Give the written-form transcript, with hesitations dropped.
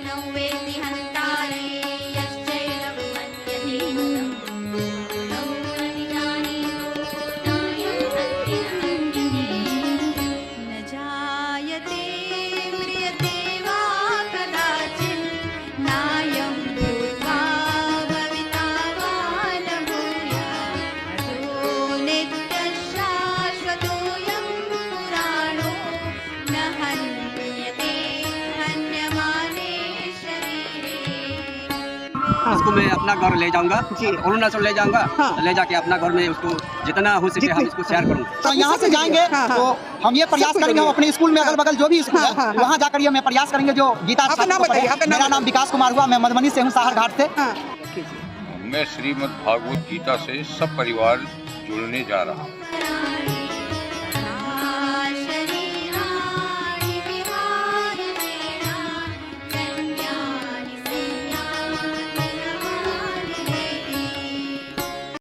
नौवेति हन्तारे यश्चैनं मन्यते हतम् तौ न विजानीतो नायं हन्ति न हन्यते न जायते म्रियते वा कदाचित् नायं भूत्वा भविता वा न भूयात् अजो नित्यः शाश्वतोऽयं पुराणो न हन्यते हन्यमाने शरीरे। इसको मैं अपना घर ले जाऊंगा, अरुणाचल ले जाऊंगा, ले जाके अपना घर में उसको जितना हो सके हम इसको शेयर करूँ। तो यहाँ से जाएंगे तो हम ये प्रयास करेंगे, हम अपने स्कूल में अगल बगल जो भी स्कूल है वहाँ जाकर ये मैं प्रयास करेंगे जो गीता छात्र को पढ़े। मेरा नाम विकास कुमार हुआ, मैं मधुबनी से हूँ, साहर घाट से। मैं श्रीमद् भागवत गीता से सब परिवार जुड़ने जा रहा हूँ।